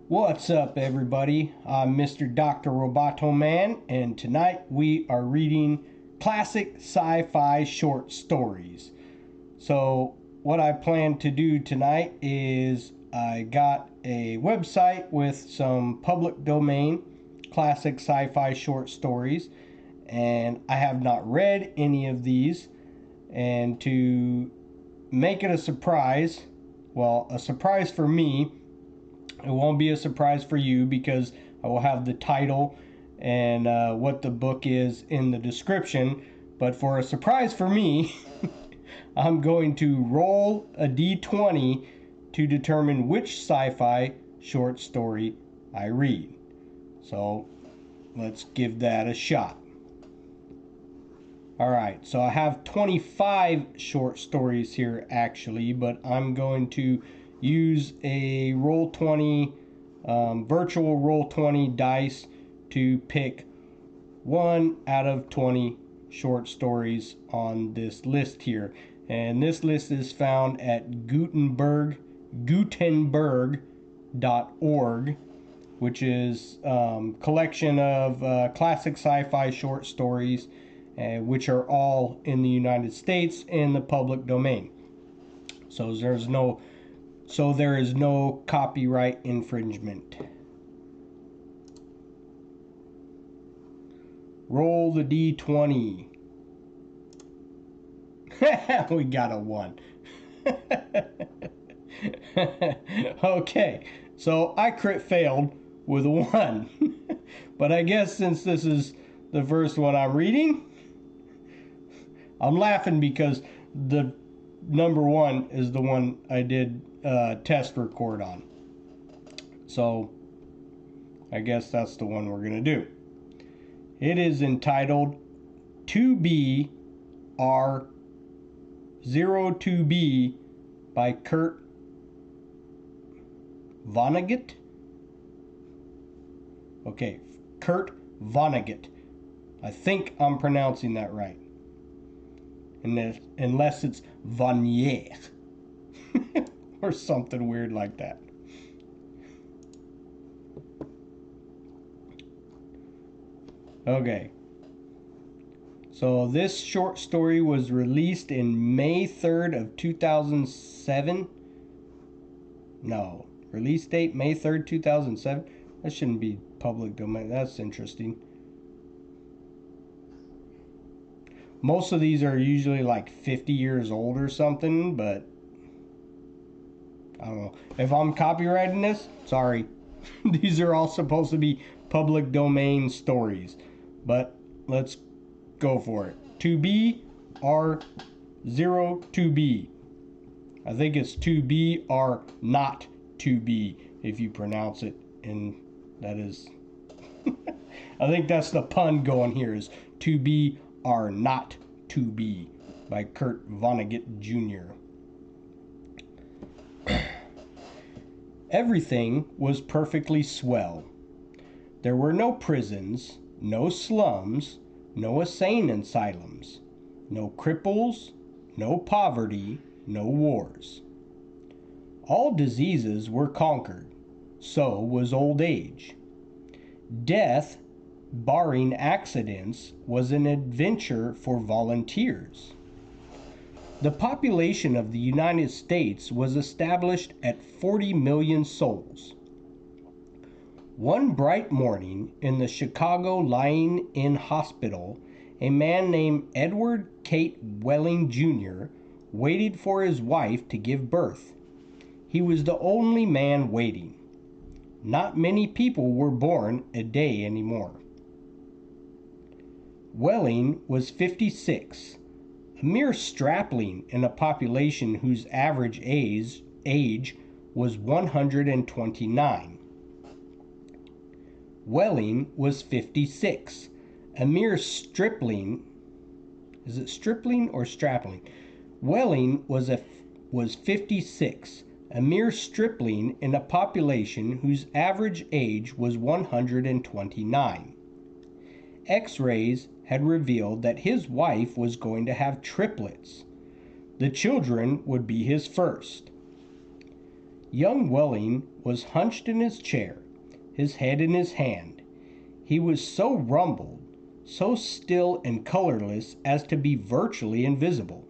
What's up, everybody? I'm MrDrRobotoMan, and tonight we are reading classic sci-fi short stories. So, what I plan to do tonight is I got a website with some public domain classic sci-fi short stories, and I have not read any of these. And to make it a surprise, well, a surprise for me, it won't be a surprise for you because I will have the title and what the book is in the description. But for a surprise for me, I'm going to roll a d20 to determine which sci-fi short story I read. So let's give that a shot. Alright, so I have 25 short stories here actually, but I'm going to use a Roll20, virtual Roll20 dice to pick 1 out of 20 short stories on this list here. And this list is found at Gutenberg.org, which is a collection of classic sci-fi short stories, which are all in the United States in the public domain. So there is no copyright infringement. Roll the d20. We got a 1. Okay, so I crit failed with a 1. But I guess since this is the first one I'm reading, I'm laughing because the number 1 is the one I did test record on. So I guess that's the one we're going to do. It is entitled 2BR02B by Kurt Vonnegut. Okay, Kurt Vonnegut. I think I'm pronouncing that right. Unless it's Vanier or something weird like that. Okay. So this short story was released in May 3rd of 2007. No. Release date May 3rd, 2007. That shouldn't be public domain. That's interesting. Most of these are usually like 50 years old or something, but I don't know. If I'm copyrighting this, sorry. These are all supposed to be public domain stories. But let's go for it. 2BR02B. I think it's 2BR02B if you pronounce it. And that is... I think that's the pun going here is 2B are not to be by Kurt Vonnegut Jr. Everything was perfectly swell. There were no prisons, no slums, no insane asylums, no cripples, no poverty, no wars. All diseases were conquered, so was old age. Death, barring accidents, was an adventure for volunteers. The population of the United States was established at 40 million souls. One bright morning in the Chicago Lying-in Hospital, a man named Edward Kate Welling Jr. waited for his wife to give birth. He was the only man waiting. Not many people were born a day anymore. Welling was 56, a mere strapling in a population whose average age was 129. Welling was 56, a mere stripling. Is it stripling or strapling? Welling was 56, a mere stripling in a population whose average age was 129. X-rays had revealed that his wife was going to have triplets. The children would be his first. Young Welling was hunched in his chair, his head in his hand. He was so rumpled, so still and colorless as to be virtually invisible.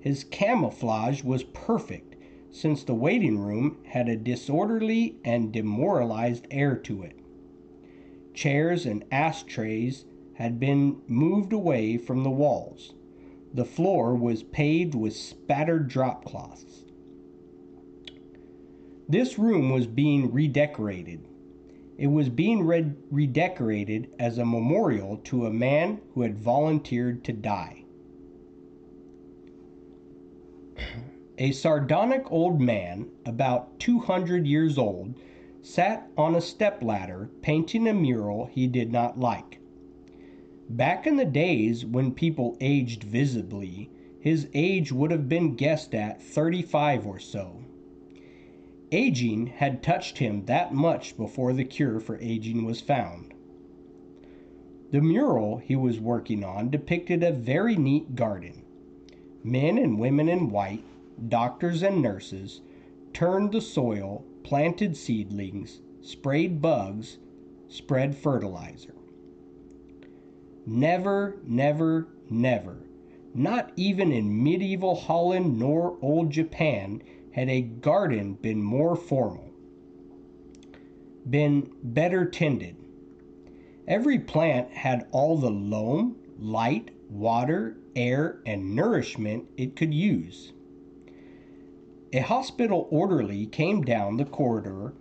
His camouflage was perfect, since the waiting room had a disorderly and demoralized air to it. Chairs and ashtrays had been moved away from the walls. The floor was paved with spattered drop cloths. This room was being redecorated. It was being redecorated as a memorial to a man who had volunteered to die. A sardonic old man, about 200 years old, sat on a stepladder painting a mural he did not like. Back in the days when people aged visibly, his age would have been guessed at 35 or so. Aging had touched him that much before the cure for aging was found. The mural he was working on depicted a very neat garden. Men and women in white, doctors and nurses, turned the soil, planted seedlings, sprayed bugs, spread fertilizer. Never, never, never, not even in medieval Holland nor old Japan, had a garden been more formal, been better tended. Every plant had all the loam, light, water, air, and nourishment it could use. A hospital orderly came down the corridor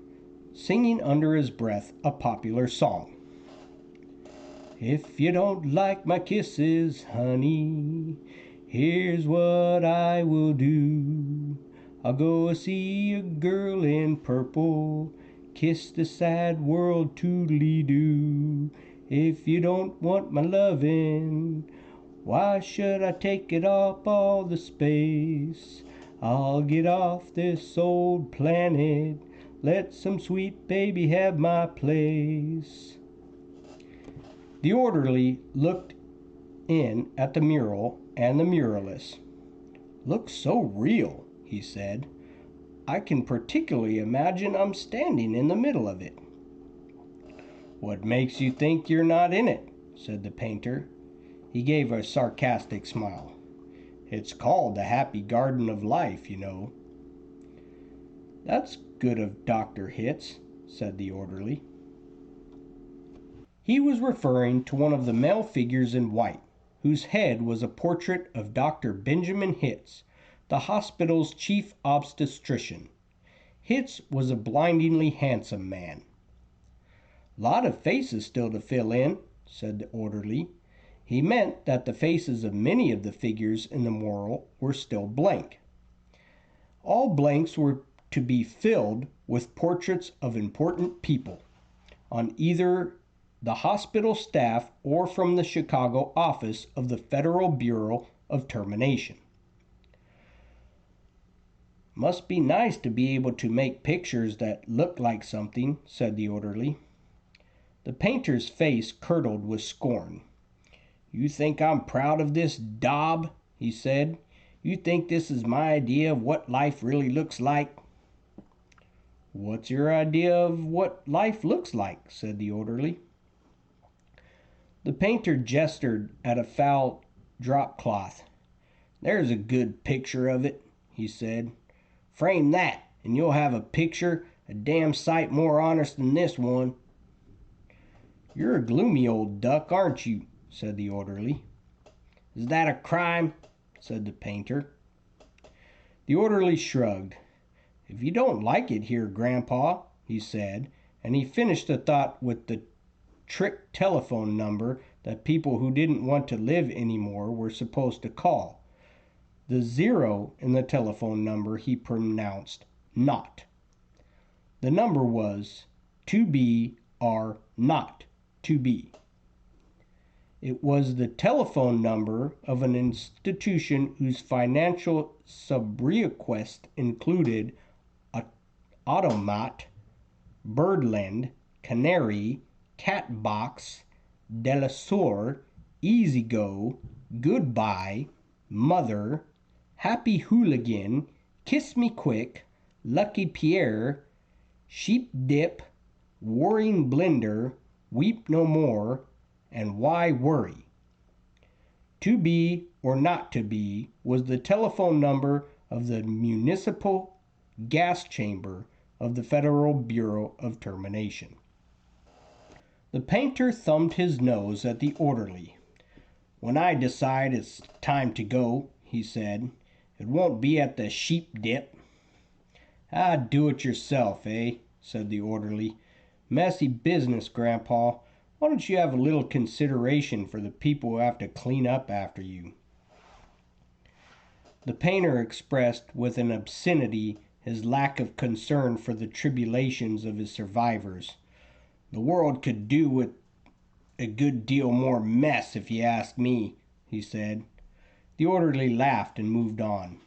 singing under his breath a popular song. If you don't like my kisses, honey, here's what I will do. I'll go see a girl in purple, kiss the sad world toodly-doo. If you don't want my lovin', why should I take it up all the space? I'll get off this old planet, let some sweet baby have my place. The orderly looked in at the mural and the muralist. Looks so real, he said. I can particularly imagine I'm standing in the middle of it. What makes you think you're not in it? Said the painter. He gave a sarcastic smile. It's called the Happy Garden of Life, you know. That's good of Dr. Hitz, said the orderly. He was referring to one of the male figures in white, whose head was a portrait of Dr. Benjamin Hitz, the hospital's chief obstetrician. Hitz was a blindingly handsome man. Lot of faces still to fill in, said the orderly. He meant that the faces of many of the figures in the mural were still blank. All blanks were to be filled with portraits of important people, on either the hospital staff or from the Chicago office of the Federal Bureau of Termination. Must be nice to be able to make pictures that look like something, said the orderly. The painter's face curdled with scorn. You think I'm proud of this daub? He said. You think this is my idea of what life really looks like? What's your idea of what life looks like? Said the orderly. The painter gestured at a foul drop cloth. There's a good picture of it, he said. Frame that, and you'll have a picture a damn sight more honest than this one. You're a gloomy old duck, aren't you? Said the orderly. Is that a crime? Said the painter. The orderly shrugged. If you don't like it here, Grandpa, he said, and he finished the thought with the trick telephone number that people who didn't want to live anymore were supposed to call. The 0 in the telephone number he pronounced not. The number was 2BR02B. It was the telephone number of an institution whose financial subrequest included Automat, Birdland, Canary, Catbox, Delasure, Easy Go, Goodbye, Mother, Happy Hooligan, Kiss Me Quick, Lucky Pierre, Sheep Dip, Warring Blender, Weep No More, and Why Worry? To be or not to be was the telephone number of the municipal gas chamber of the Federal Bureau of Termination. The painter thumbed his nose at the orderly. "When I decide it's time to go," he said, "it won't be at the Sheep Dip." "Ah, do it yourself, eh?" said the orderly. "Messy business, Grandpa. Why don't you have a little consideration for the people who have to clean up after you?" The painter expressed with an obscenity his lack of concern for the tribulations of his survivors. "The world could do with a good deal more mess, if you ask me," he said. The orderly laughed and moved on.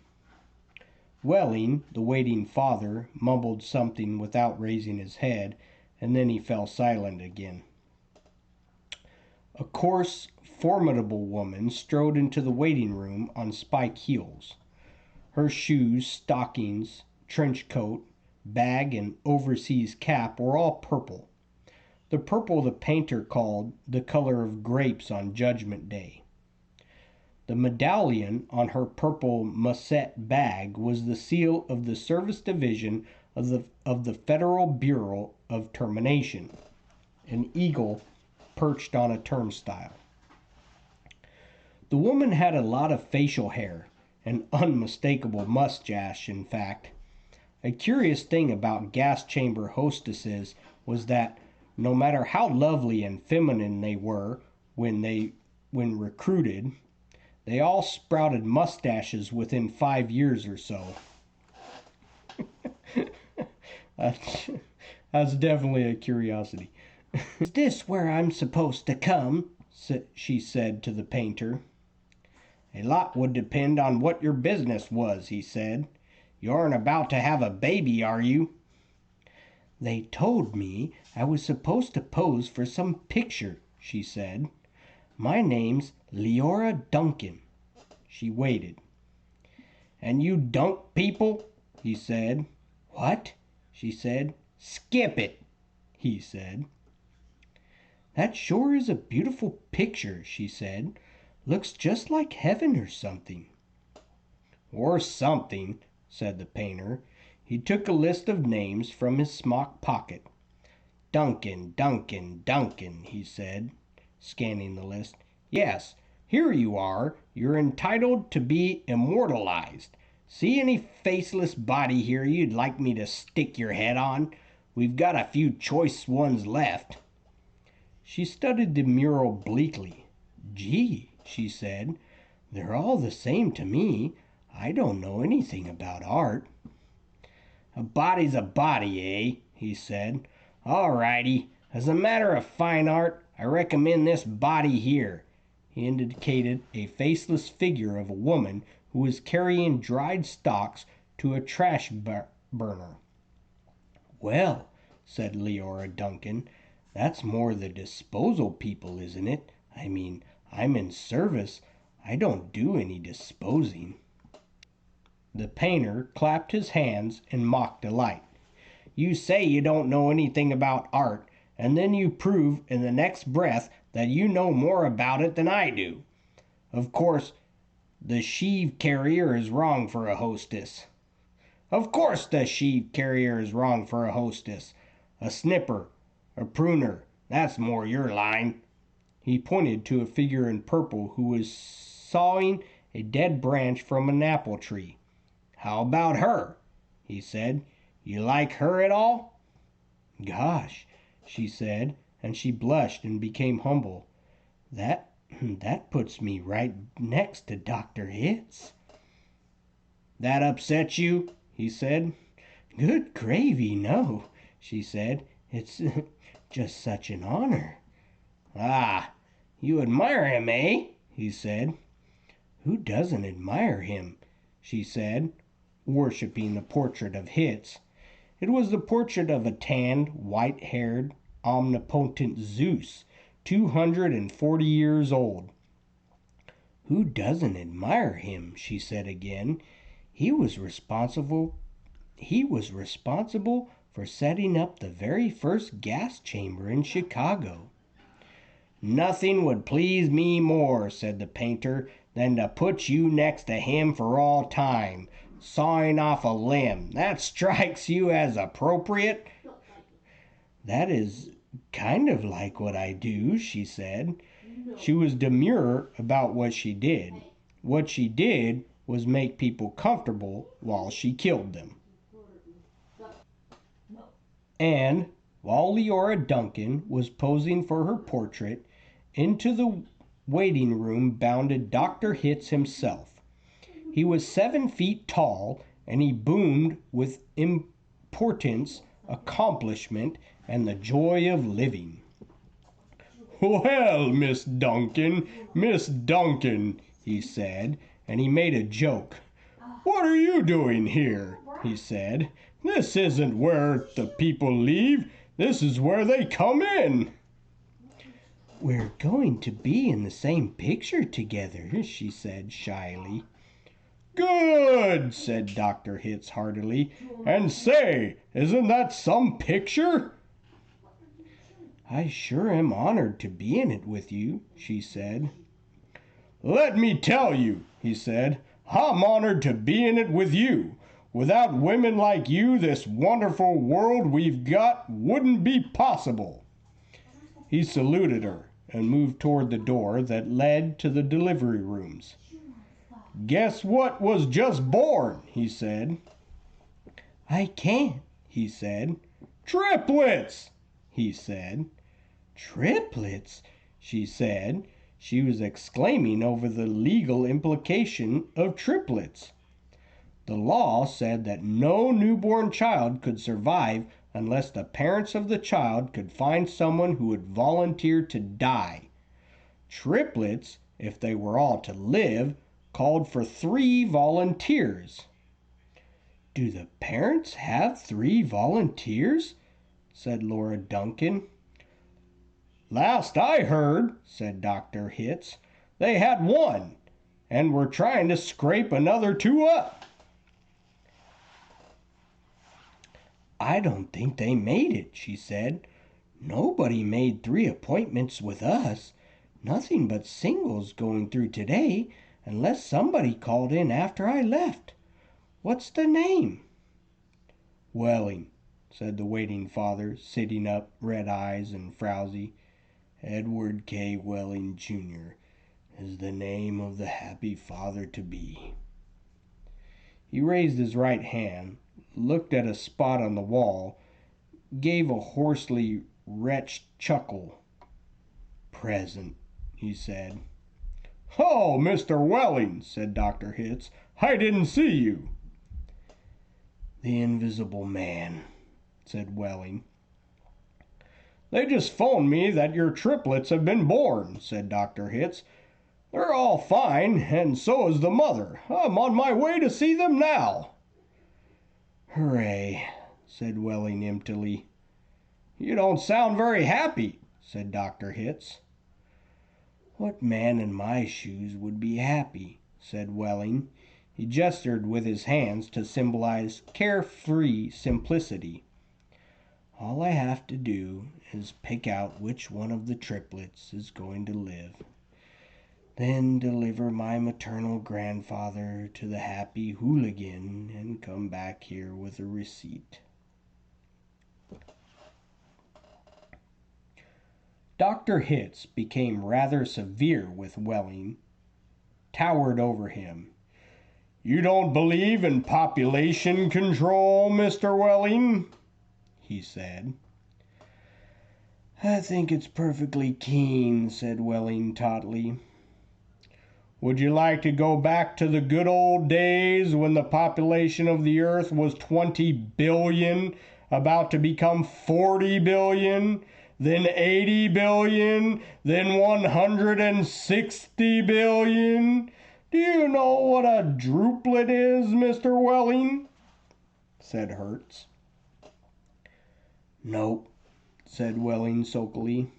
Welling, the waiting father, mumbled something without raising his head, and then he fell silent again. A coarse, formidable woman strode into the waiting room on spike heels. Her shoes, stockings, trench coat, bag, and overseas cap were all purple. The purple the painter called the color of grapes on Judgment Day. The medallion on her purple musette bag was the seal of the Service Division of the Federal Bureau of Termination, an eagle perched on a turnstile. The woman had a lot of facial hair, an unmistakable mustache, in fact. A curious thing about gas chamber hostesses was that no matter how lovely and feminine they were when recruited, they all sprouted mustaches within 5 years or so. That's definitely a curiosity. "Is this where I'm supposed to come?" she said to the painter. "A lot would depend on what your business was," he said. "You aren't about to have a baby, are you?" "They told me I was supposed to pose for some picture," she said. "My name's Leora Duncan." She waited. "And you dunk people?" he said. "What?" she said. "Skip it," he said. "That sure is a beautiful picture," she said. "Looks just like heaven or something." "Or something," said the painter. He took a list of names from his smock pocket. "Duncan, Duncan, Duncan," he said, scanning the list. "Yes, here you are. You're entitled to be immortalized. See any faceless body here you'd like me to stick your head on? We've got a few choice ones left." She studied the mural bleakly. "Gee," she said, "they're all the same to me. I don't know anything about art." "A body's a body, eh?" he said. "All righty. As a matter of fine art, I recommend this body here." He indicated a faceless figure of a woman who was carrying dried stalks to a trash burner. "Well," said Leora Duncan, "that's more the disposal people, isn't it? I mean, I'm in service. I don't do any disposing." The painter clapped his hands in mock delight. "You say you don't know anything about art, and then you prove in the next breath that you know more about it than I do. Of course, the sheave carrier is wrong for a hostess." "Of course the sheave carrier is wrong for a hostess. A snipper, a pruner, that's more your line." He pointed to a figure in purple who was sawing a dead branch from an apple tree. "How about her?" he said. "You like her at all?" "Gosh," she said, and she blushed and became humble. That puts me right next to Dr. Hitz." "That upsets you?" he said. "Good gravy, no," she said. "It's just such an honor." "Ah, you admire him, eh?" he said. "Who doesn't admire him?" she said, worshipping the portrait of Hitz. It was the portrait of a tanned, white-haired, omnipotent Zeus, 240 years old. "Who doesn't admire him?" she said again. He was responsible he was responsible for setting up the very first gas chamber in Chicago. Nothing would please me more, said the painter, than to put you next to him for all time, sawing off a limb. That strikes you as appropriate? That is kind of like what I do, she said. She was demure about what she did. What she did was make people comfortable while she killed them. And while Leora Duncan was posing for her portrait, into the waiting room bounded Dr. Hitz himself. He was 7 feet tall, and he boomed with importance, accomplishment, and the joy of living. "Well, Miss Duncan, he said, and he made a joke. "What are you doing here?" he said. "This isn't where the people leave. This is where they come in." "We're going to be in the same picture together," she said shyly. "Good," said Dr. Hitz heartily. "And say, isn't that some picture?" "I sure am honored to be in it with you," she said. "Let me tell you," he said, "I'm honored to be in it with you. Without women like you, this wonderful world we've got wouldn't be possible." He saluted her and moved toward the door that led to the delivery rooms. "Guess what was just born?" he said. "I can't," he said. "Triplets," he said. "Triplets?" she said. She was exclaiming over the legal implication of triplets. The law said that no newborn child could survive unless the parents of the child could find someone who would volunteer to die. Triplets, if they were all to live, called for 3 volunteers. "Do the parents have 3 volunteers?" said Laura Duncan. "Last I heard," said Dr. Hitz, "they had 1, and were trying to scrape another 2 up." "I don't think they made it," she said. "Nobody made 3 appointments with us. Nothing but singles going through today, unless somebody called in after I left. What's the name?" "Welling," said the waiting father, sitting up, red eyes and frowsy. "Edward K. Welling, Jr. is the name of the happy father-to-be." He raised his right hand, looked at a spot on the wall, gave a hoarsely wretched chuckle. "Present," he said. "Oh, Mr. Welling," said Dr. Hitz, "I didn't see you." "The Invisible Man," said Welling. "They just phoned me that your triplets have been born," said Dr. Hitz. "They're all fine, and so is the mother. I'm on my way to see them now." "Hooray," said Welling emptily. "You don't sound very happy," said Dr. Hitz. "What man in my shoes would be happy?" said Welling. He gestured with his hands to symbolize carefree simplicity. "All I have to do is pick out which one of the triplets is going to live, then deliver my maternal grandfather to the happy hooligan, and come back here with a receipt." Dr. Hitz became rather severe with Welling, towered over him. "You don't believe in population control, Mr. Welling?" he said. "I think it's perfectly keen," said Welling tautly. "Would you like to go back to the good old days when the population of the earth was 20 billion, about to become 40 billion, then 80 billion, then 160 billion? Do you know what a druplet is, Mr. Welling?" said Hertz. "Nope," said Welling sulkily.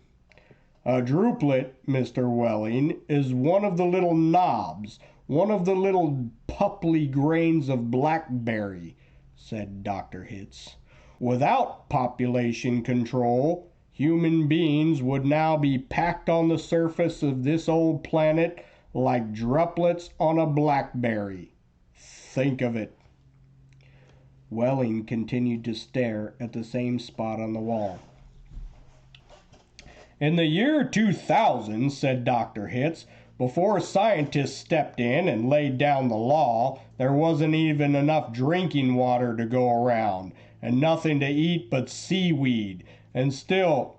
"A druplet, Mr. Welling, is one of the little knobs, one of the little pupply grains of blackberry," said Dr. Hitz. Without population control, human beings would now be packed on the surface of this old planet like droplets on a blackberry. Think of it. Welling continued to stare at the same spot on the wall. In the year 2000, said Dr. Hitz, before scientists stepped in and laid down the law, there wasn't even enough drinking water to go around, and nothing to eat but seaweed, and still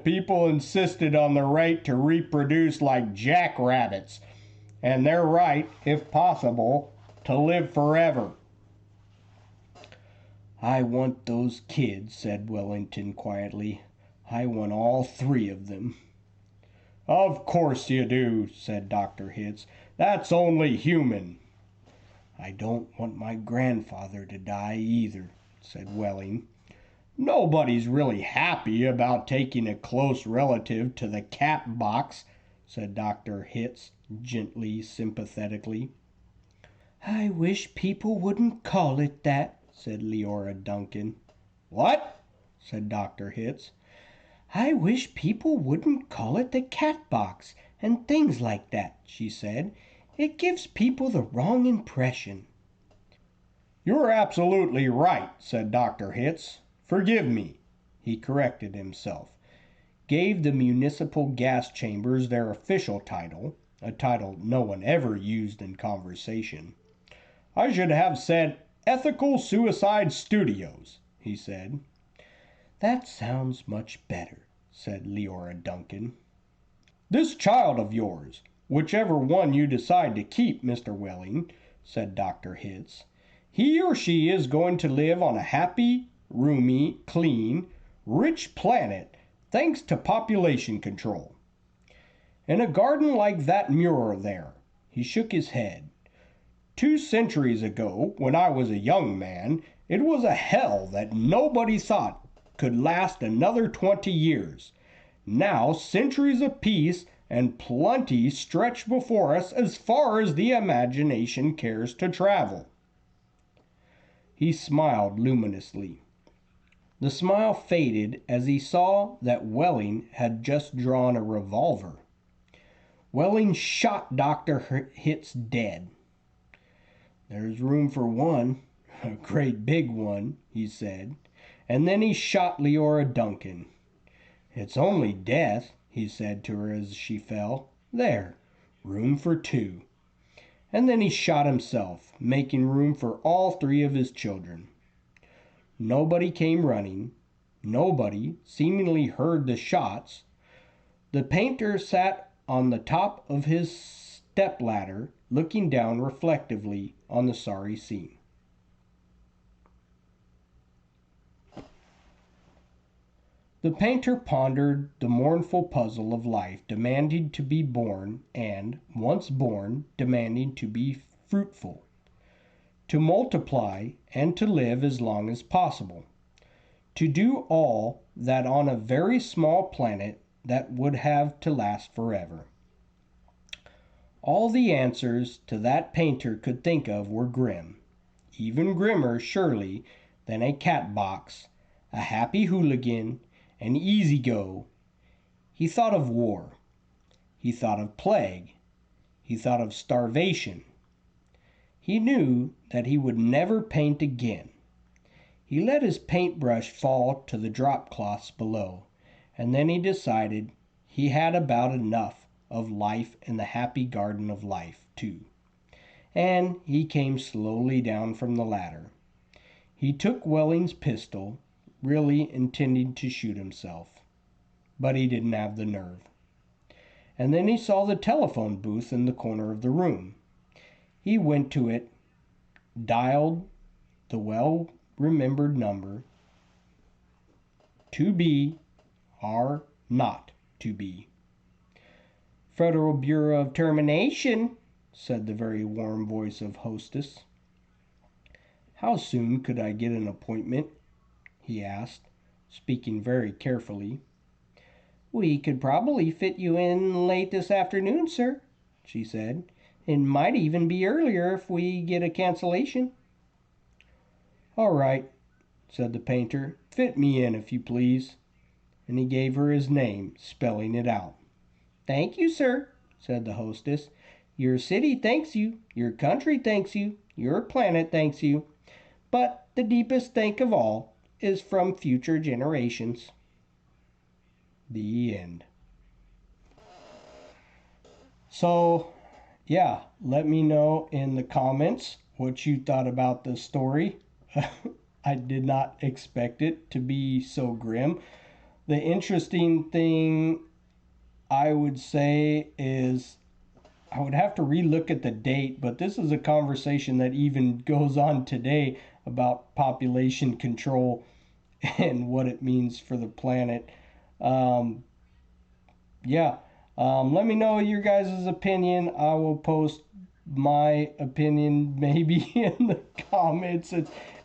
people insisted on the right to reproduce like jackrabbits, and their right, if possible, to live forever. I want those kids, said Wellington quietly. I want all three of them. Of course you do, said Dr. Hitz. That's only human. I don't want my grandfather to die either, said Welling. Nobody's really happy about taking a close relative to the cat box, said Dr. Hitz, gently, sympathetically. I wish people wouldn't call it that, said Leora Duncan. What? Said Dr. Hitz. I wish people wouldn't call it the cat box and things like that, she said. It gives people the wrong impression. You're absolutely right, said Dr. Hitz. Forgive me. He corrected himself, gave the municipal gas chambers their official title, a title no one ever used in conversation. I should have said Ethical Suicide Studios, he said. That sounds much better, said Leora Duncan. This child of yours, whichever one you decide to keep, Mr. Welling, said Dr. Hitz, he or she is going to live on a happy, roomy, clean, rich planet thanks to population control. In a garden like that muir there, he shook his head. 2 centuries ago, when I was a young man, it was a hell that nobody thought could last another 20 years. Now centuries of peace and plenty stretch before us as far as the imagination cares to travel. He smiled luminously. The smile faded as he saw that Welling had just drawn a revolver. Welling shot Dr. Hitz dead. There's room for one, a great big one, he said, and then he shot Leora Duncan. It's only death, he said to her as she fell. There, room for 2. And then he shot himself, making room for all 3 of his children. Nobody came running. Nobody seemingly heard the shots. The painter sat on the top of his stepladder, looking down reflectively on the sorry scene. The painter pondered the mournful puzzle of life, demanding to be born, and, once born, demanding to be fruitful, to multiply, and to live as long as possible, to do all that on a very small planet that would have to last forever. All the answers to that painter could think of were grim, even grimmer, surely, than a cat box, a happy hooligan, an easy go. He thought of war. He thought of plague. He thought of starvation. He knew that he would never paint again. He let his paintbrush fall to the drop cloths below, and then he decided he had about enough of life in the happy garden of life, too. And he came slowly down from the ladder. He took Welling's pistol, really intending to shoot himself, but he didn't have the nerve. And then he saw the telephone booth in the corner of the room. He went to it, dialed the well-remembered number, 2B or not 2B. Federal Bureau of Termination, said the very warm voice of hostess. How soon could I get an appointment? He asked, speaking very carefully. We could probably fit you in late this afternoon, sir, she said. It might even be earlier if we get a cancellation. All right, said the painter. Fit me in, if you please. And he gave her his name, spelling it out. Thank you, sir, said the hostess. Your city thanks you, your country thanks you, your planet thanks you. But the deepest thank of all is from future generations. The end. So, yeah, let me know in the comments what you thought about this story. I did not expect it to be so grim. The interesting thing I would say is I would have to relook at the date, but this is a conversation that even goes on today about population control and what it means for the planet. Um, yeah, let me know your guys' opinion. I will post my opinion maybe in the comments.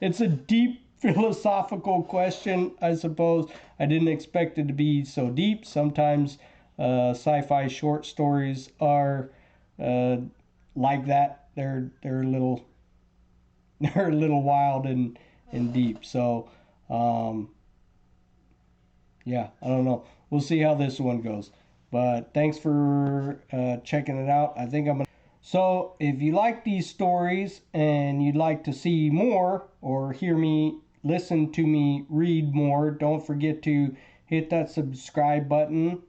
It's a deep philosophical question, I suppose. I didn't expect it to be so deep. Sometimes sci-fi short stories are like that. They're a little they're a little wild and deep. So yeah, I don't know. We'll see how this one goes. But thanks for checking it out. I think I'm gonna. So if you like these stories and you'd like to see more or hear me, listen to me read more, don't forget to hit that subscribe button,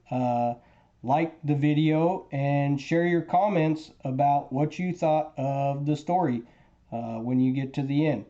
like the video, and share your comments about what you thought of the story when you get to the end.